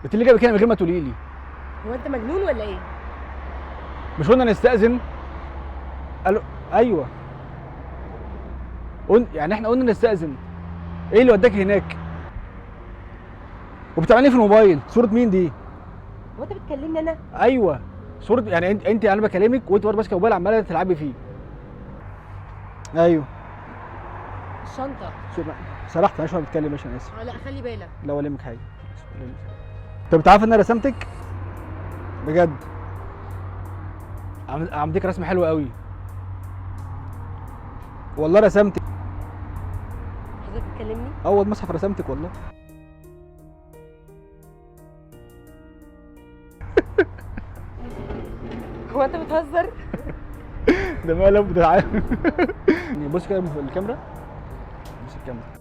انت اللي جايبه كده من غير ما تقولي لي. هو انت مجنون ولا ايه؟ مش قلنا نستأذن؟ قالوا ايوه. يعني احنا قلنا نستأذن. ايه اللي وداك هناك؟ وبتعملي ايه في الموبايل؟ صورة مين دي؟ هو انت بتكلمني انا؟ ايوه صورة، يعني انت انا بكلمك وانت برضه ماسكه موبايل عماله تلعبي فيه. ايوه الشنطه. سرحت معلش وانا بتكلم، ماشي انا اسف. لا خلي بالك. لا ولا يهمك حاجه. انت عارف ان انا رسمتك؟ بجد عملتك رسمه حلوه قوي والله. رسمتك. حضرتك بتكلمني؟ اول مصحف رسمتك والله. هو انت بتهزر؟ ده مقلب بتاع. بص كده في الكاميرا، بص الكاميرا.